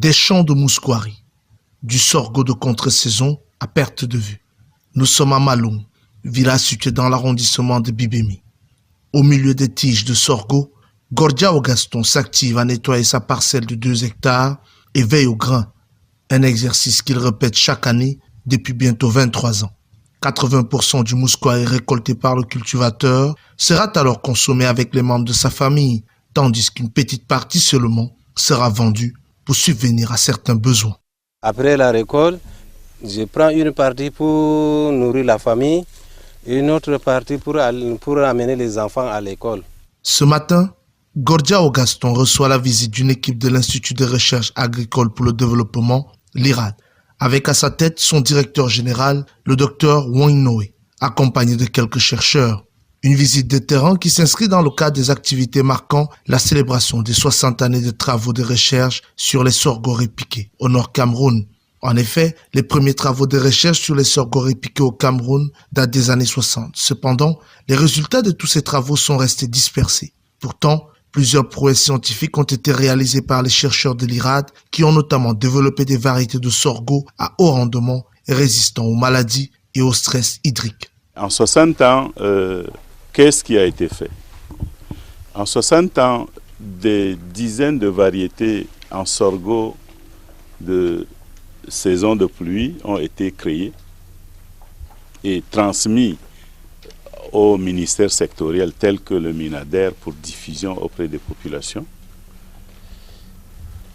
Des champs de mousquari, du sorgho de contre-saison à perte de vue. Nous sommes à Maloum, village situé dans l'arrondissement de Bibemi. Au milieu des tiges de sorgho, Gordiao Gaston s'active à nettoyer sa parcelle de 2 hectares et veille au grain, un exercice qu'il répète chaque année depuis bientôt 23 ans. 80% du mousquari récolté par le cultivateur sera alors consommé avec les membres de sa famille, tandis qu'une petite partie seulement sera vendue pour subvenir à certains besoins. Après la récolte, je prends une partie pour nourrir la famille et une autre partie pour amener les enfants à l'école. Ce matin, Gordiao Gaston reçoit la visite d'une équipe de l'Institut de recherche agricole pour le développement, l'IRAD, avec à sa tête son directeur général, le docteur Wang Noé, accompagné de quelques chercheurs. Une visite de terrain qui s'inscrit dans le cadre des activités marquant la célébration des 60 années de travaux de recherche sur les sorgho répiqués au Nord Cameroun. En effet, les premiers travaux de recherche sur les sorgho répiqués au Cameroun datent des années 60. Cependant, les résultats de tous ces travaux sont restés dispersés. Pourtant, plusieurs prouesses scientifiques ont été réalisées par les chercheurs de l'IRAD qui ont notamment développé des variétés de sorgho à haut rendement et résistants aux maladies et au stress hydrique. En 60 ans, qu'est-ce qui a été fait? En 60 ans, des dizaines de variétés en sorgho de saison de pluie ont été créées et transmises aux ministères sectoriels tels que le MINADER pour diffusion auprès des populations.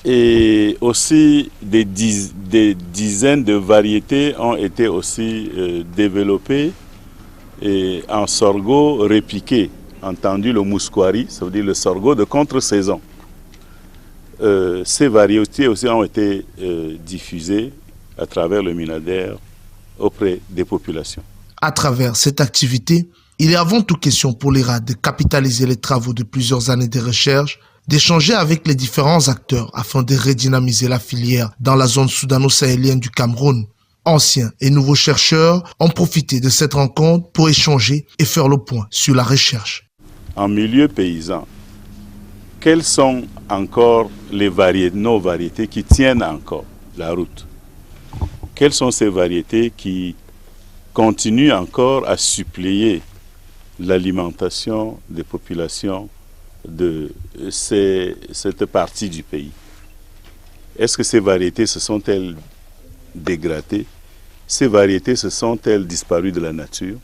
Et aussi des dizaines de variétés ont été aussi développées et en sorgho répiqué, entendu le mousquari, ça veut dire le sorgho de contre-saison. Ces variétés aussi ont été diffusées à travers le MINADER auprès des populations. À travers cette activité, il est avant tout question pour l'IRAD de capitaliser les travaux de plusieurs années de recherche, d'échanger avec les différents acteurs afin de redynamiser la filière dans la zone soudano-sahélienne du Cameroun. Anciens et nouveaux chercheurs ont profité de cette rencontre pour échanger et faire le point sur la recherche. En milieu paysan, quelles sont encore nos variétés qui tiennent encore la route? Quelles sont ces variétés qui continuent encore à suppléer l'alimentation des populations de cette partie du pays? Est-ce que ces variétés se sont-elles dégradées? Ces variétés se sont-elles disparues de la nature?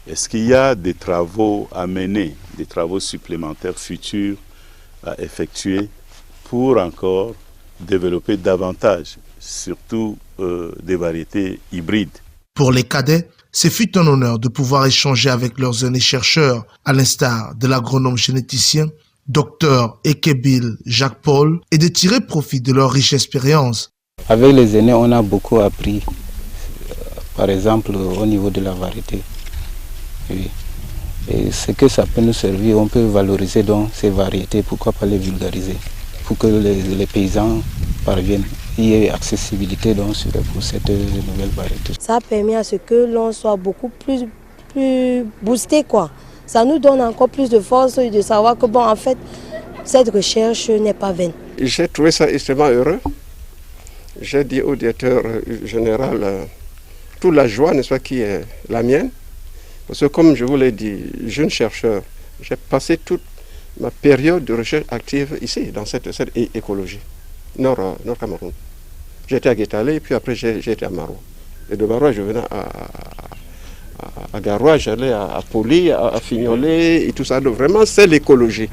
Est-ce qu'il y a des travaux à mener, des travaux supplémentaires futurs à effectuer pour encore développer davantage, surtout des variétés hybrides? Pour les cadets, ce fut un honneur de pouvoir échanger avec leurs aînés chercheurs, à l'instar de l'agronome généticien, Dr Ekebil Jacques Paul, et de tirer profit de leur riche expérience. Avec les aînés, on a beaucoup appris, par exemple au niveau de la variété. Oui. Et ce que ça peut nous servir, on peut valoriser donc ces variétés, pourquoi pas les vulgariser, pour que les paysans parviennent. Il y ait accessibilité donc pour cette nouvelle variété. Ça a permis à ce que l'on soit beaucoup plus boosté, quoi. Ça nous donne encore plus de force de savoir que bon, en fait, cette recherche n'est pas vaine. J'ai trouvé ça extrêmement heureux. J'ai dit au directeur général toute la joie, n'est-ce pas, qui est la mienne. Parce que comme je vous l'ai dit, jeune chercheur, j'ai passé toute ma période de recherche active ici, dans cette écologie, Nord Cameroun. J'étais à Guétalé, puis après j'ai été à Marois. Et de Marois, je venais à Garoua, j'allais à Poli, à Fignolet, et tout ça. Donc vraiment, c'est l'écologie.